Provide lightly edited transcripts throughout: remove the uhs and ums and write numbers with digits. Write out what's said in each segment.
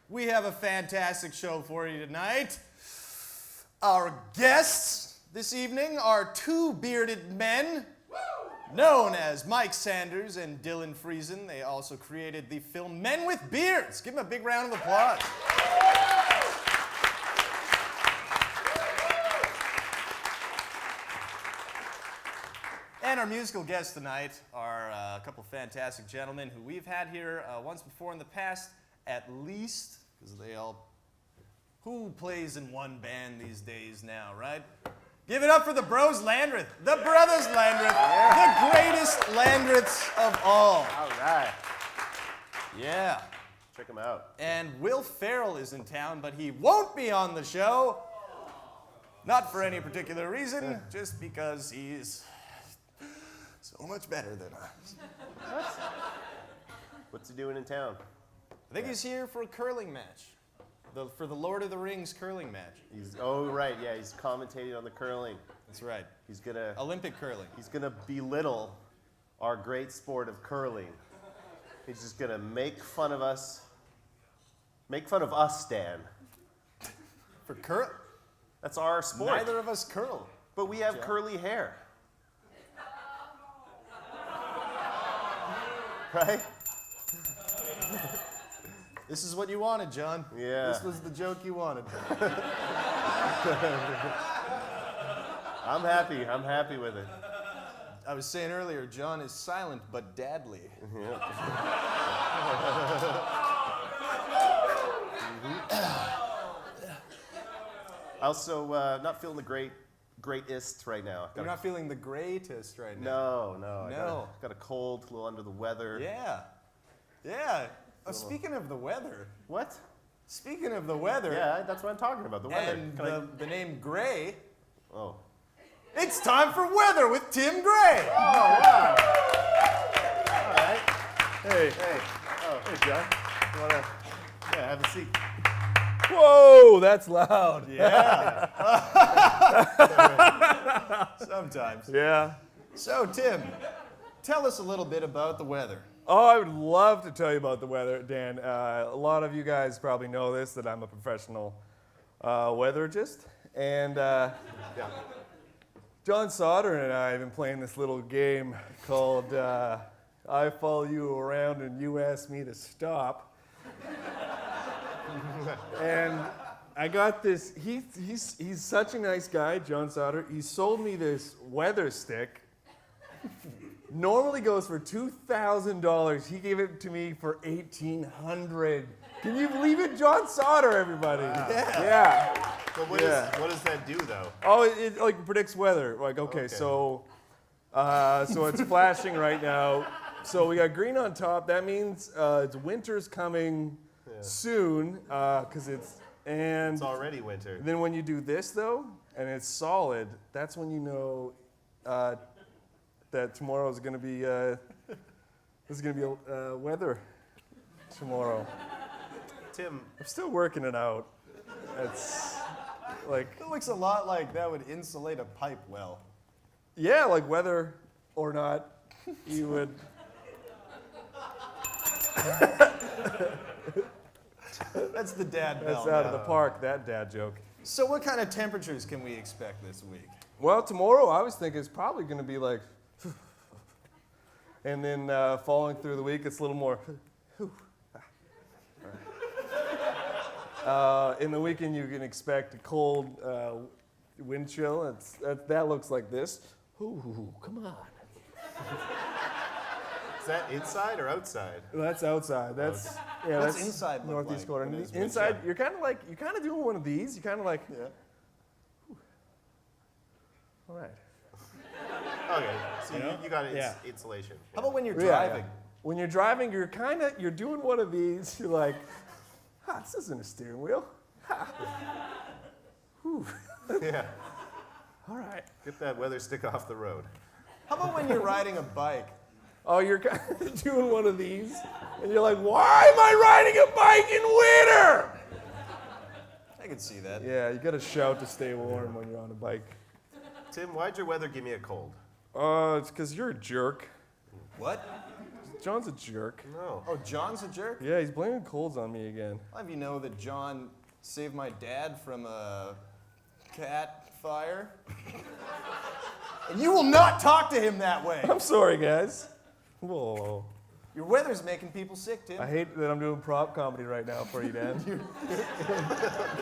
We have a fantastic show for you tonight. Our guests this evening are two bearded men known as Mike Sanders and Dylan Friesen. They also created the film Men with Beards. Give them a big round of applause. And our musical guests tonight are a couple fantastic gentlemen who we've had here once before in the past, at least, because they all... Who plays in one band these days now, right? Give it up for the bros Landreth, the brothers Landreth, the greatest Landreths of all. All right. Yeah. Check them out. And Will Ferrell is in town, but he won't be on the show. Not for any particular reason, just because he's so much better than us. What's he doing in town? I think he's here for a curling match. For the Lord of the Rings curling match. He's he's commentating on the curling. That's right. He's gonna Olympic curling. He's gonna belittle our great sport of curling. He's just gonna make fun of us. Make fun of us, Dan. For curl? That's our sport. Neither of us curl. But we have curly hair. Right? This is what you wanted, John. Yeah. This was the joke you wanted. I'm happy. I'm happy with it. I was saying earlier, John is silent but dadly. Also, not feeling the greatest right now. You're not feeling the greatest right now. No. No. Got a cold, a little under the weather. Yeah. Speaking of the weather. What? Speaking of the weather. Yeah, that's what I'm talking about, the weather. And the name Gray. Oh. It's time for weather with Tim Gray. Oh, wow. All right. Hey. Oh, hey, John. You want to have a seat? Whoa, that's loud. Yeah. Sometimes. Yeah. So, Tim, tell us a little bit about the weather. Oh, I would love to tell you about the weather, Dan. A lot of you guys probably know this, that I'm a professional weatherologist. And John Sauter and I have been playing this little game called I Follow You Around and You Ask Me to Stop. And I got this, he's such a nice guy, John Sauter. He sold me this weather stick. Normally goes for $2,000. He gave it to me for $1,800. Can you believe it? John Sauter, everybody. Wow. Yeah. So what does that do, though? Oh, it like predicts weather. Like, okay. So it's flashing right now. So we got green on top. That means it's winter's coming soon, because it's already winter. Then when you do this though, and it's solid, that's when you know that tomorrow is going to be weather tomorrow. Tim, I'm still working it out. It's like It looks a lot like that would insulate a pipe well. yeah, like whether or not you would. That's the dad bell. That's out of the park. That dad joke. So what kind of temperatures can we expect this week? Well, tomorrow I was thinking it's probably going to be like, and then following through the week it's a little more. In the weekend you can expect a cold wind chill. That looks like this. Ooh, come on. is that inside or outside? That's outside. That's What's inside look northeast like corner. when it's Inside, you're kind of doing one of these. You're kind of like, all right. Okay, so you got insulation. How about when you're Yeah, driving? yeah. When you're driving, you're doing one of these. You're like, this isn't a steering wheel. Yeah. All right. Get that weather stick off the road. How about when you're riding a bike? Oh, you're kind of doing one of these, and you're like, why am I riding a bike in winter? I can see that. Yeah, you got to shout to stay warm when you're on a bike. Tim, why'd your weather give me a cold? It's because you're a jerk. What? John's a jerk. No. Oh, John's a jerk? Yeah, he's blaming colds on me again. I'll have you know that John saved my dad from a cat fire. And you will not talk to him that way. I'm sorry, guys. Whoa. Your weather's making people sick, Tim. I hate that I'm doing prop comedy right now for you, Dan.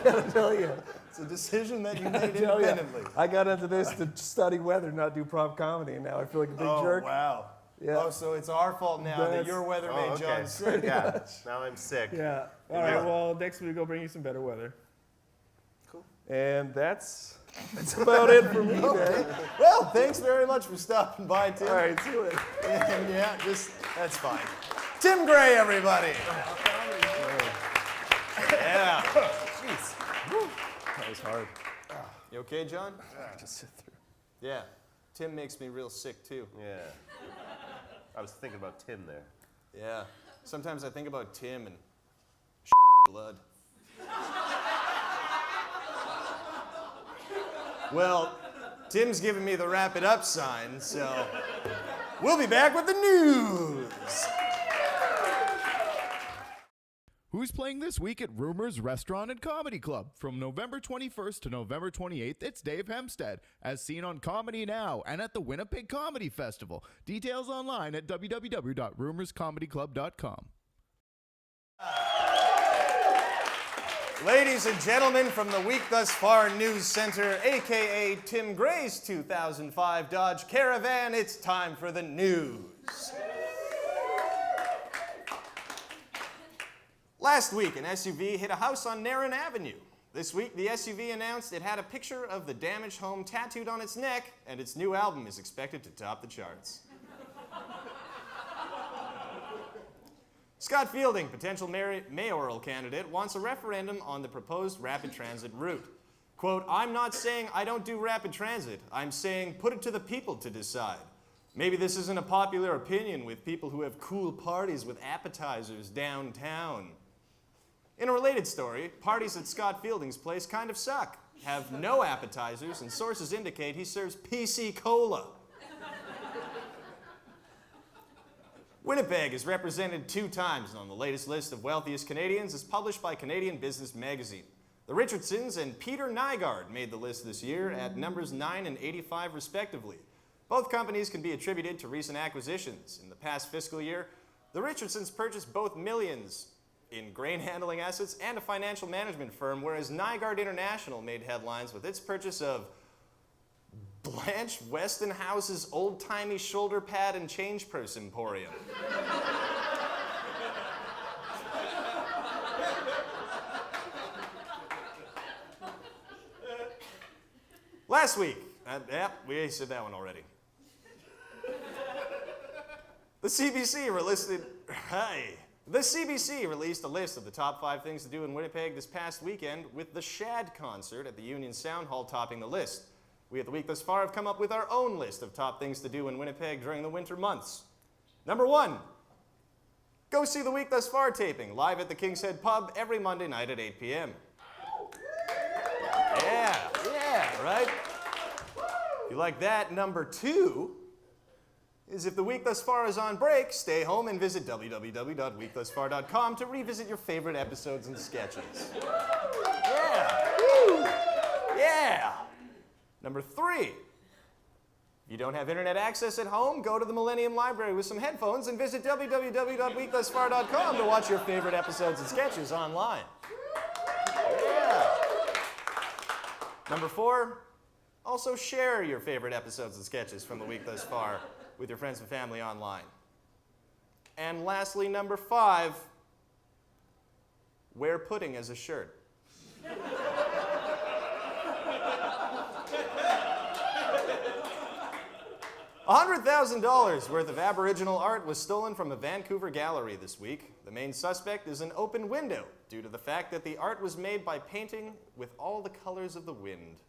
Gotta tell you. It's a decision that you made Tell ya, independently. I got into this to study weather, not do prop comedy, and now I feel like a big jerk. Wow. Yeah. Oh, so it's our fault now that That's- your weather Oh, made okay. John sick. Yeah. Now I'm sick. Yeah. All right. Well, next week we'll bring you some better weather. Cool. And that's about it for me, man. Well, thanks very much for stopping by, Tim. All right. See you later. And yeah, that's fine. Tim Gray, everybody. Yeah. Jeez. That was hard. You okay, John? Just sit through. Yeah. Tim makes me real sick, too. Yeah. I was thinking about Tim there. Yeah. Sometimes I think about Tim and blood. Well, Tim's giving me the wrap it up sign, so we'll be back with the news. Who's playing this week at Rumors Restaurant and Comedy Club? From November 21st to November 28th, it's Dave Hempstead, as seen on Comedy Now and at the Winnipeg Comedy Festival. Details online at www.rumorscomedyclub.com. Ladies and gentlemen, from the Week Thus Far News Center, a.k.a. Tim Gray's 2005 Dodge Caravan, it's time for the news. Last week, an SUV hit a house on Narren Avenue. This week, the SUV announced it had a picture of the damaged home tattooed on its neck, and its new album is expected to top the charts. Scott Fielding, potential mayoral candidate, wants a referendum on the proposed rapid transit route. Quote, "I'm not saying I don't do rapid transit. I'm saying put it to the people to decide. Maybe this isn't a popular opinion with people who have cool parties with appetizers downtown." In a related story, parties at Scott Fielding's place kind of suck, have no appetizers, and sources indicate he serves PC Cola. Winnipeg is represented 2 times on the latest list of wealthiest Canadians as published by Canadian Business Magazine. The Richardsons and Peter Nygaard made the list this year at numbers 9 and 85 respectively. Both companies can be attributed to recent acquisitions. In the past fiscal year, the Richardsons purchased both millions in grain handling assets and a financial management firm, whereas Nygaard International made headlines with its purchase of Blanche Westonhouse's old-timey shoulder pad and change purse emporium. Last week, we said that one already. The CBC released a list of the top 5 things to do in Winnipeg this past weekend, with the Shad concert at the Union Sound Hall topping the list. We at the Week Thus Far have come up with our own list of top things to do in Winnipeg during the winter months. Number 1, go see the Week Thus Far taping live at the King's Head Pub every Monday night at 8 p.m. Yeah, right? If you like that, number 2 is if the Week Thus Far is on break, stay home and visit www.weekthusfar.com to revisit your favorite episodes and sketches. Yeah. Number 3, if you don't have internet access at home, go to the Millennium Library with some headphones and visit www.weekthusfar.com to watch your favorite episodes and sketches online. Yeah. Number 4, also share your favorite episodes and sketches from the Week Thus Far with your friends and family online. And lastly, number 5, wear pudding as a shirt. $100,000 worth of Aboriginal art was stolen from a Vancouver gallery this week. The main suspect is an open window due to the fact that the art was made by painting with all the colors of the wind.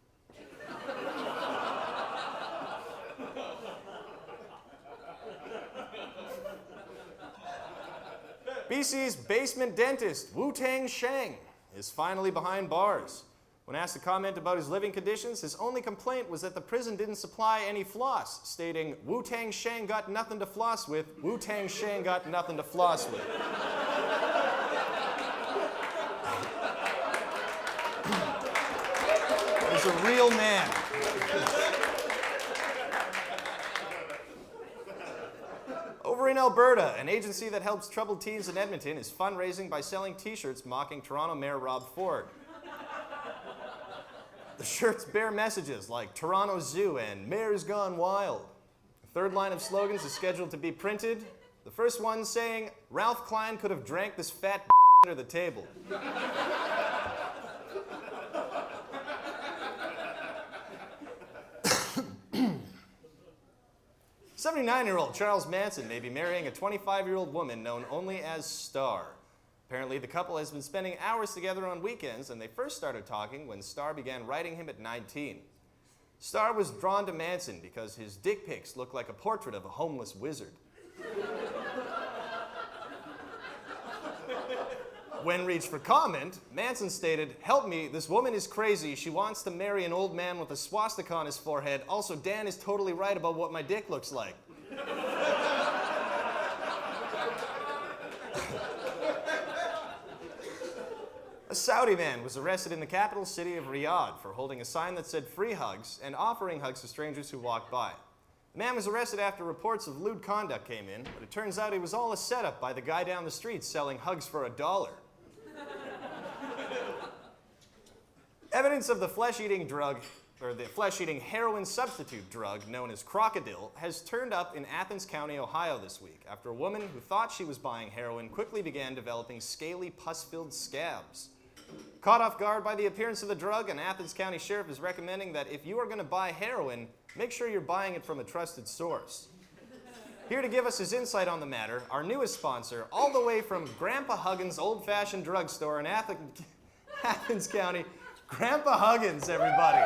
BC's basement dentist, Wu-Tang Shang, is finally behind bars. When asked to comment about his living conditions, his only complaint was that the prison didn't supply any floss, stating, "Wu-Tang Shang got nothing to floss with. Wu-Tang Shang got nothing to floss with." He's a real man. Over in Alberta, an agency that helps troubled teens in Edmonton is fundraising by selling t-shirts mocking Toronto Mayor Rob Ford. The shirts bear messages like Toronto Zoo and Mayor's Gone Wild. The third line of slogans is scheduled to be printed. The first one saying, "Ralph Klein could have drank this fat under the table." 79-year-old Charles Manson may be marrying a 25-year-old woman known only as Star. Apparently, the couple has been spending hours together on weekends, and they first started talking when Star began writing him at 19. Star was drawn to Manson because his dick pics looked like a portrait of a homeless wizard. When reached for comment, Manson stated, "Help me, this woman is crazy. She wants to marry an old man with a swastika on his forehead. Also, Dan is totally right about what my dick looks like." A Saudi man was arrested in the capital city of Riyadh for holding a sign that said "free hugs" and offering hugs to strangers who walked by. The man was arrested after reports of lewd conduct came in, but it turns out it was all a setup by the guy down the street selling hugs for $1. Evidence of the flesh-eating heroin substitute drug known as Crocodile has turned up in Athens County, Ohio this week after a woman who thought she was buying heroin quickly began developing scaly, pus-filled scabs. Caught off guard by the appearance of the drug, an Athens County sheriff is recommending that if you are going to buy heroin, make sure you're buying it from a trusted source. Here to give us his insight on the matter, our newest sponsor, all the way from Grandpa Huggins' old-fashioned drugstore in Athens County, Grandpa Huggins, everybody.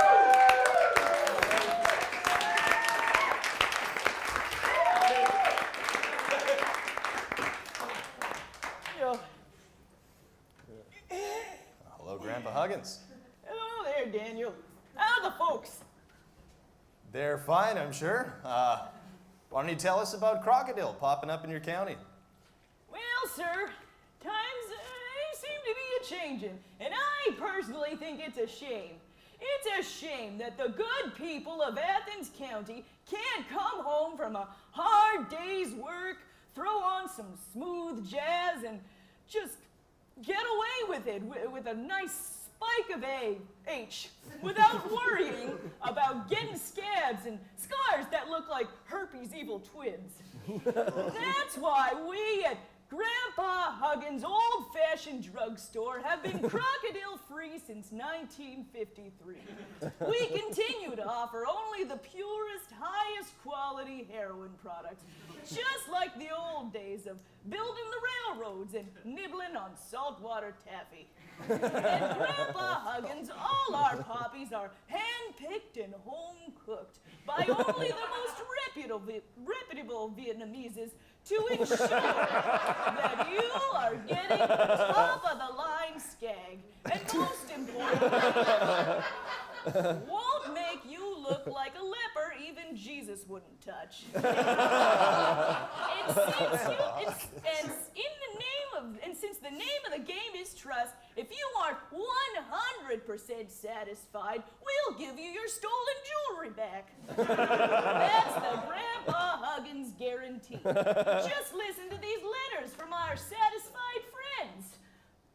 Hello, Grandpa Huggins. Hello there, Daniel. How are the folks? They're fine, I'm sure. Why don't you tell us about Crocodile popping up in your county? Well, sir, times they seem to be a-changing, and I personally think it's a shame. It's a shame that the good people of Athens County can't come home from a hard day's work, throw on some smooth jazz, and just get away with it with a nice spike of H without worrying about getting scabs and scars that look like herpes evil twins. That's why we at Grandpa Huggins' old-fashioned drugstore have been crocodile-free since 1953. We continue to offer only the purest, highest quality heroin products, just like the old days of building the railroads and nibbling on saltwater taffy. At Grandpa Huggins, all our poppies are hand-picked and home-cooked by only the most reputable Vietnameses to ensure that you are getting top-of-the-line skag, and most importantly, won't make you look like a leper even Jesus wouldn't touch. And since the name of the game is trust, if you aren't 100% satisfied, we'll give you your stolen jewelry back. That's the Grandpa Huggins guarantee. Just listen to these letters from our satisfied friends.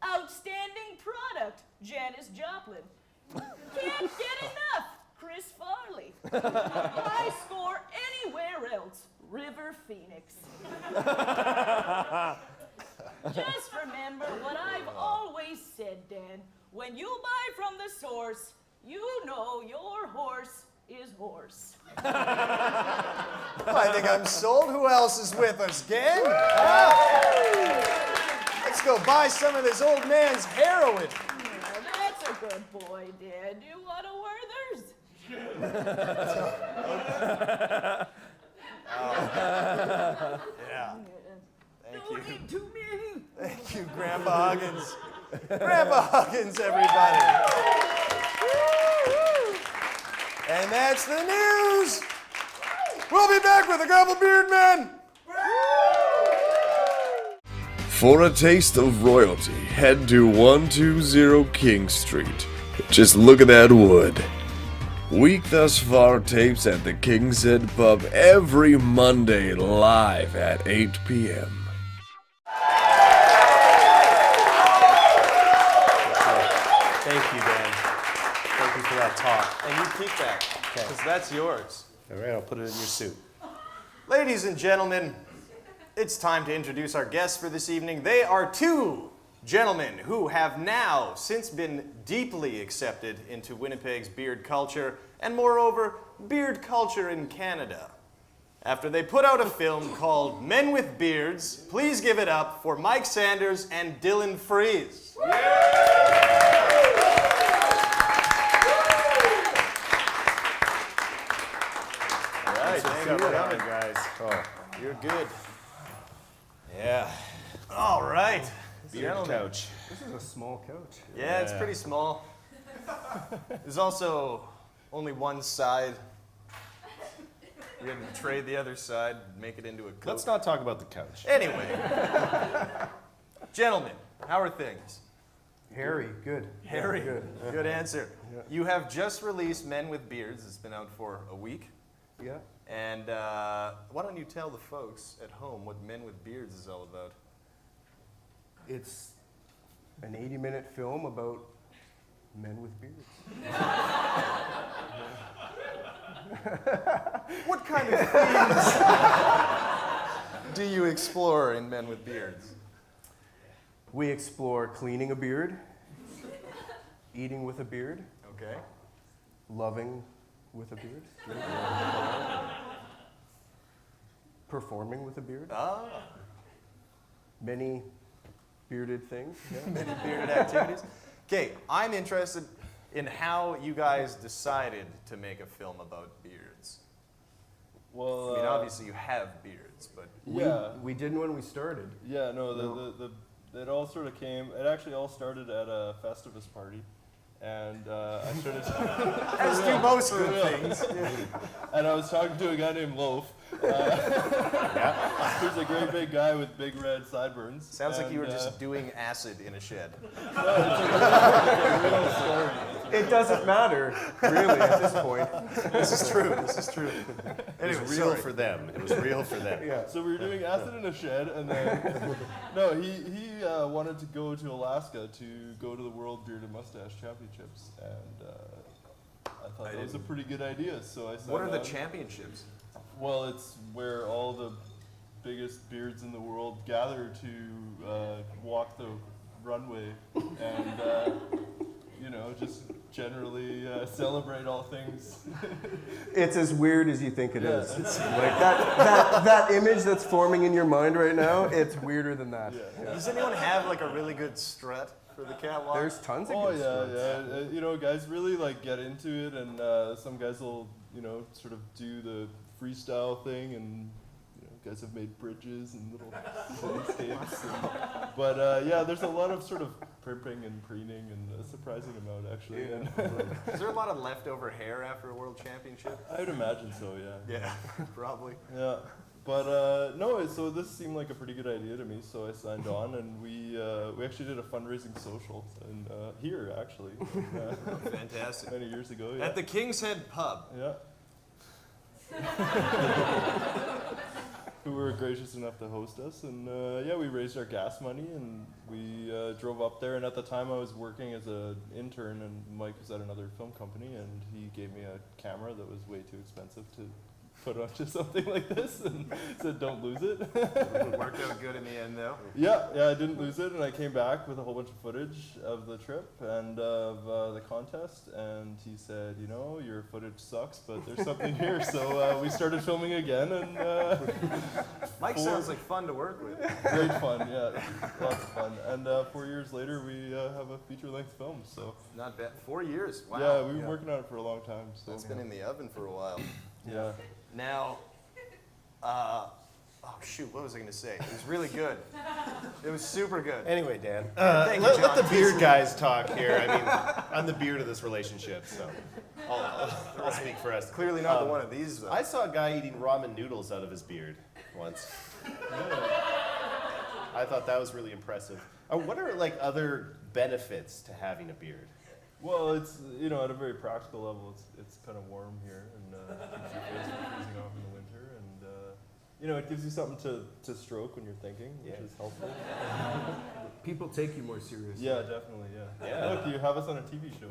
Outstanding product, Janis Joplin. Can't get enough, Chris Farley. High score anywhere else, River Phoenix. Just remember what I've always said, Dan. When you buy from the source, you know your horse is horse. I think I'm sold. Who else is with us, gang? Let's go buy some of this old man's heroin. Yeah, that's a good boy, Dad. You want a Werther's? Yeah. Thank you. Don't eat too many. Thank you, Grandpa Huggins. Grandpa Huggins, everybody. And that's the news. We'll be back with a couple beard men. For a taste of royalty, head to 120 King Street. Just look at that wood. Week Thus Far tapes at the King's Head Pub every Monday live at 8 p.m. Thank you, Dan. Thank you for that talk. And you keep that, because that's yours. All right, I'll put it in your suit. Ladies and gentlemen, it's time to introduce our guests for this evening. They are two gentlemen who have now since been deeply accepted into Winnipeg's beard culture, and moreover, beard culture in Canada. After they put out a film called Men with Beards, please give it up for Mike Sanders and Dylan Freeze. All right, thank you for coming, guys. Oh, You're good. Yeah. All right. beard Gentlemen. couch. This is a small couch. Yeah, it's pretty small. There's also only one side. We had to trade the other side, make it into a coat. Let's not talk about the couch. Anyway. Gentlemen, how are things? Hairy, good. Harry, Good. good answer. You have just released Men with Beards. It's been out for a week. Yeah. And why don't you tell the folks at home what Men with Beards is all about? It's an 80-minute film about men with beards. What kind of themes do you explore in Men with Beards? We explore cleaning a beard, eating with a beard, Okay. loving with a beard, performing with a beard, Ah, many bearded things. Yeah. many bearded activities. Okay, I'm interested in how you guys decided to make a film about beards. Well, I mean, obviously you have beards, but yeah, We didn't when we started. yeah, no, it all sort of came. It actually all started at a Festivus party, and I started. as do most For good real. things. And I was talking to a guy named Loaf. He's a great big guy with big red sideburns. Sounds like you were and, just doing acid in a shed. real story. It doesn't matter, really, at this point. This is true. This is true. It was real for them. It was real for them. Yeah. So we were doing acid in a shed, and then no, he wanted to go to Alaska to go to the World Beard and Mustache Championships, and I thought that was a pretty good idea. So I signed What are the on. championships? Well, it's where all the biggest beards in the world gather to walk the runway and, just generally celebrate all things. It's as weird as you think it Yeah. is. It's like that image that's forming in your mind right now, it's weirder than that. Yeah. Does anyone have like a really good strut for the catwalk? There's tons of Oh good yeah, stories. yeah. Guys really like get into it, and some guys will, sort of do the freestyle thing, and guys have made bridges and little landscapes. But yeah, there's a lot of sort of primping and preening, and a surprising amount actually. And Is there a lot of leftover hair after a world championship? I would imagine so, yeah. Yeah, probably. Yeah. But no, so this seemed like a pretty good idea to me, so I signed on, and we actually did a fundraising social, and here actually, Fantastic. many years ago. Yeah. At the King's Head Pub. Yeah. Who were gracious enough to host us, and yeah, we raised our gas money, and we drove up there. And at the time, I was working as an intern, and Mike was at another film company, and he gave me a camera that was way too expensive to put onto something like this, and said, "Don't lose it." Worked out good in the end, though. Yeah, I didn't lose it, and I came back with a whole bunch of footage of the trip and of the contest, and he said, your footage sucks, but there's something here, so we started filming again, and Mike sounds like fun to work with. great fun, yeah, lots of fun, and 4 years later, we have a feature-length film, so Not bad. 4 years. Wow. yeah, we've been working on it for a long time, so That's been in the oven for a while. yeah. Now, Oh, shoot, what was I going to say? It was really good. It was super good. Anyway, Dan, Thank you, let John. the beard guys talk here. I mean, I'm the beard of this relationship, so I'll speak for us. Clearly not the one of these, though. I saw a guy eating ramen noodles out of his beard once. I thought that was really impressive. What are like other benefits to having a beard? Well, it's, you know, at a very practical level, it's kind of warm here and keeps your face from freezing off in the winter, and you know, it gives you something to stroke when you're thinking, which is helpful. People take you more seriously. Yeah, definitely. Yeah. Yeah. Look, you have us on a TV show.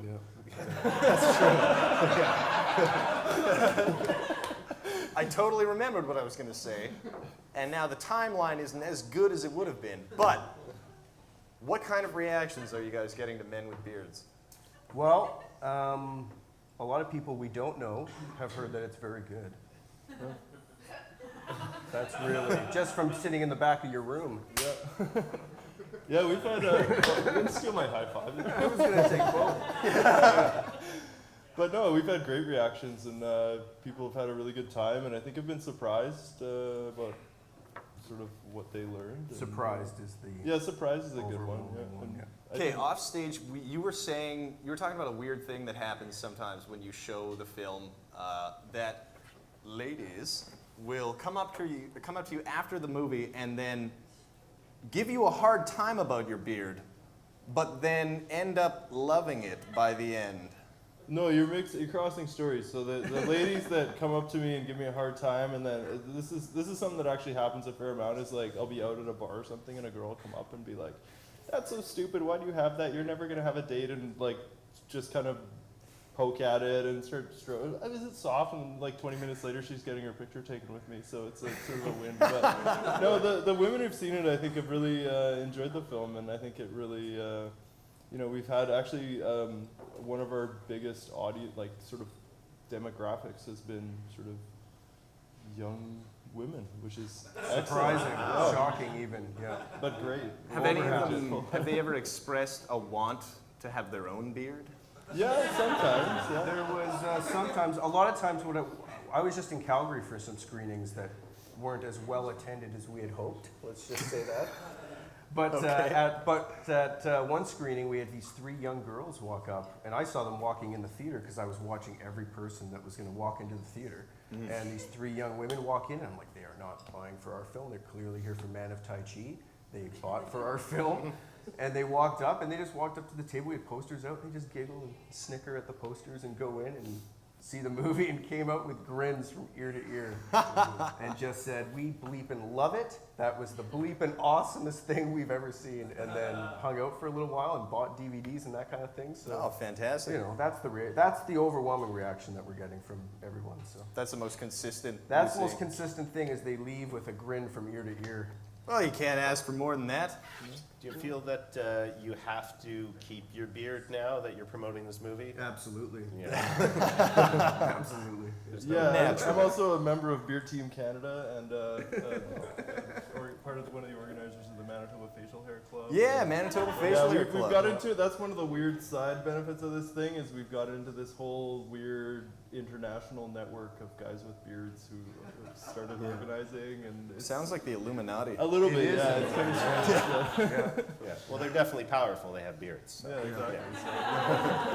I totally remembered what I was going to say, and now the timeline isn't as good as it would have been. But what kind of reactions are you guys getting to men with beards? Well, a lot of people we don't know have heard that it's very good. That's really just from sitting in the back of your room. Yeah, we've had. You didn't steal my high five. I was going to take both. But no, we've had great reactions, and people have had a really good time, and I think have been surprised about sort of what they learned. And, Surprised is the yeah, surprise is a good one. overwhelming Yeah. one, And yeah. I Okay, think- off stage, you were talking about a weird thing that happens sometimes when you show the film, that ladies will come up to you after the movie and then give you a hard time about your beard, but then end up loving it by the end. No, you're crossing stories. So the ladies that come up to me and give me a hard time, and then this is something that actually happens a fair amount. Is like I'll be out at a bar or something, and a girl will come up and be like, "That's so stupid. Why do you have that? You're never gonna have a date." And like just kind of poke at it and start stroke. Is it soft? And like 20 minutes later, she's getting her picture taken with me. So it's like sort of a win. But no, the women who've seen it, I think, have really enjoyed the film, and I think it really. You know, we've had actually one of our biggest audience, like sort of demographics, has been sort of young women, which is surprising, excellent. shocking even. Yeah. But great. Have any of them, have they ever expressed a want to have their own beard? Yeah, sometimes. Yeah. There was sometimes, a lot of times when I was just in Calgary for some screenings that weren't as well attended as we had hoped. Let's just say that. But at one screening, we had these 3 young girls walk up, and I saw them walking in the theater because I was watching every person that was going to walk into the theater. And these 3 young women walk in, and I'm like, they are not applying for our film. They're clearly here for Man of Tai Chi. They fought for our film. And they walked up, and they just walked up to the table. We had posters out. They just giggle and snicker at the posters and go in and see the movie, and came out with grins from ear to ear and just said, "We bleeping love it. That was the bleeping awesomest thing we've ever seen." And then hung out for a little while and bought DVDs and that kind of thing. So, Oh, fantastic. you know, that's the overwhelming reaction that we're getting from everyone. So That's the most consistent. that's the you most see. consistent thing, is they leave with a grin from ear to ear. Well, you can't ask for more than that. Do you feel that you have to keep your beard now that you're promoting this movie? Absolutely. Yeah. Absolutely. Yeah, I'm also a member of Beer Team Canada and part of one of the organizers of the Manitoba Facial Hair Club. Yeah, Manitoba Facial Hair Club. We've got into it. That's one of the weird side benefits of this thing, is we've got into this whole weird international network of guys with beards who have started organizing, and it's Sounds like the Illuminati. a little bit. is. Yeah, it's kind of strange. Yeah. Well, they're definitely powerful. They have beards. So. Yeah, exactly.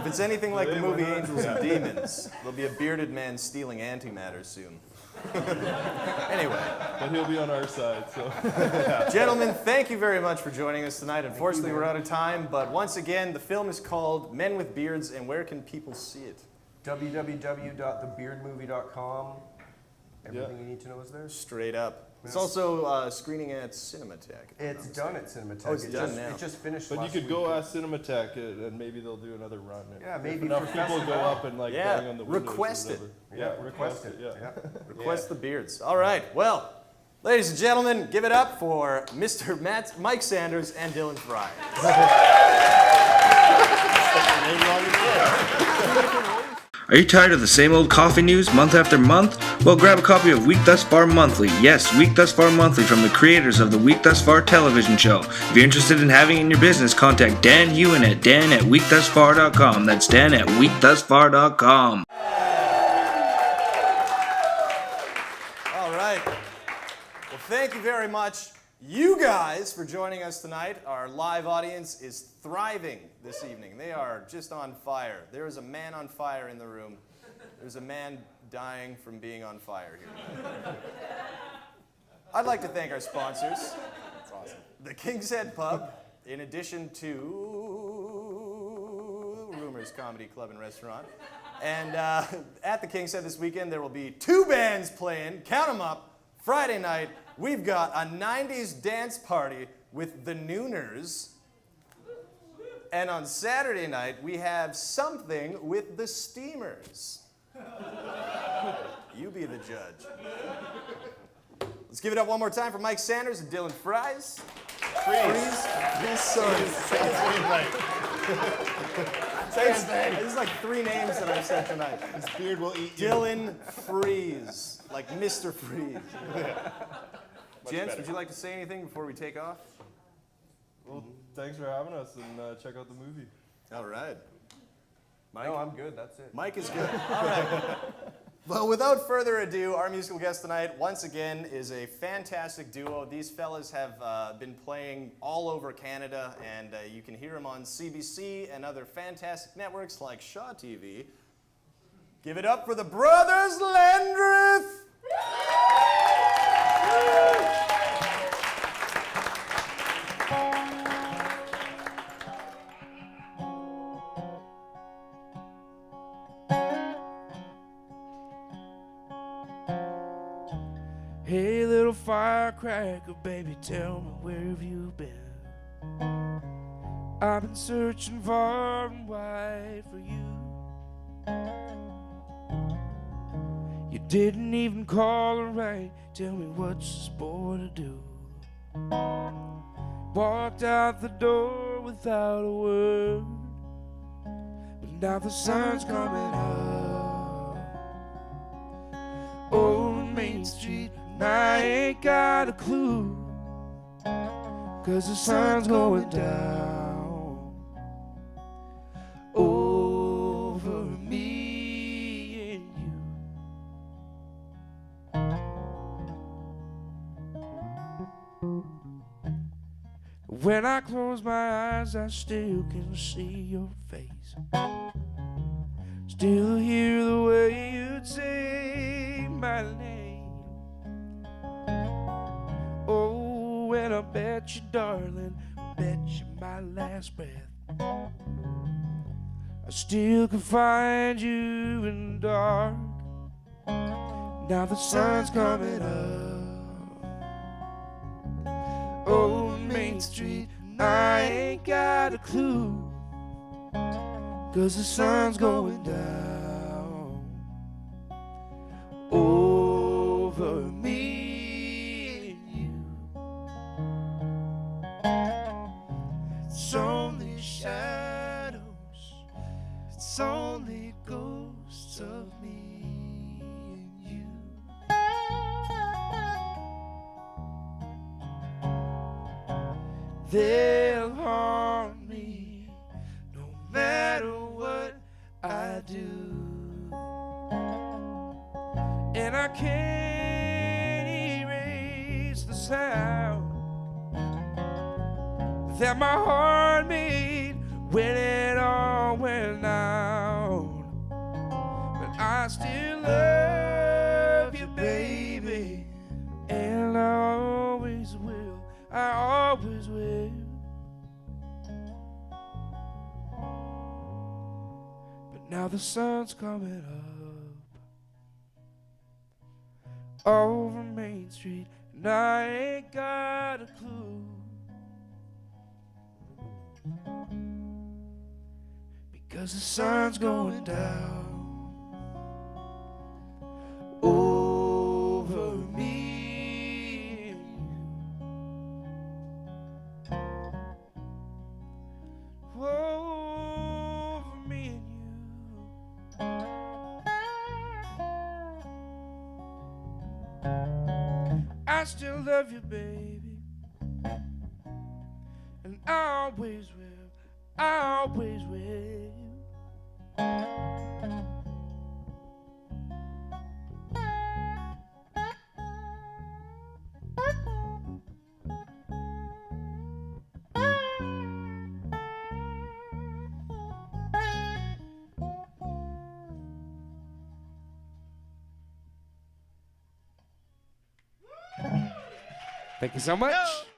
If it's anything like the Hey, movie why not? Angels and Demons, there'll be a bearded man stealing antimatter soon. Anyway, But he'll be on our side, so. gentlemen, thank you very much for joining us tonight. Unfortunately, we're out of time, but once again, the film is called Men with Beards, and where can people see it? www.thebeardmovie.com. Everything you need to know is there. Straight up. It's also screening at Cinematech. It's done at Cinematech. Oh, it's done now. It just finished But you last could week. go ask Cinematech, and maybe they'll do another run. Yeah, If maybe enough for people go festival. up and like Yeah, bang on the windows or request it. whatever. Yeah, request it. Yeah. Request the beards. All right. Well, ladies and gentlemen, give it up for Mr. Mike Sanders and Dylan Fry. Are you tired of the same old coffee news month after month? Well, grab a copy of Week Thus Far Monthly. Yes, Week Thus Far Monthly from the creators of the Week Thus Far television show. If you're interested in having it in your business, contact Dan Hewen at dan@weekthusfar.com. That's Dan at weekthusfar.com. All right. Well, thank thank you very much, you guys, for joining us tonight. Our live audience is thriving this evening. They are just on fire. There is a man on fire in the room. There's a man dying from being on fire here tonight. I'd like to thank our sponsors. That's awesome. The King's Head Pub, in addition to Rumors Comedy Club and Restaurant. And at the King's Head this weekend, there will be 2 bands playing. Count them up. Friday night, we've got a 90s dance party with the Nooners. And on Saturday night, we have something with the Steamers. You be the judge. Let's give it up one more time for Mike Sanders and Dylan Fries. Freeze. Sorry. There's like 3 names that I've said tonight. His beard will eat you. Dylan Freeze, like Mr. Freeze. Gents, would you like to say anything before we take off? Well, thanks for having us, and check out the movie. All right. Mike? No, I'm good. That's it. Mike is good. All right. Well, without further ado, our musical guest tonight, once again, is a fantastic duo. These fellas have been playing all over Canada, and you can hear them on CBC and other fantastic networks like Shaw TV. Give it up for the brothers Landreth! Hey, little firecracker, baby, tell me where have you been? I've been searching far and wide for you. You didn't even call her right. Tell me what's this boy to do? Walked out the door without a word, but now the sun's coming up on Main Street. I ain't got a clue, 'cause the sun's going down over me and you. When I close my eyes, I still can see your face. Still hear the way you'd say my name. Oh, and I bet you, darling, I bet you my last breath, I still can find you in the dark. Now the sun's coming up on Main Street. I ain't got a clue, 'cause the sun's going down over me. It's only shadows, it's only ghosts of me and you. They'll harm me no matter what I do, and I can't erase the sound that my heart made when it all went down. But I still love you, baby, and I always will, I always will. But now the sun's coming up over Main Street, and I ain't got a clue, because the sun's going down over me and you. Over me and you. I still love you, baby, and I always will, I always will. Thank you so much.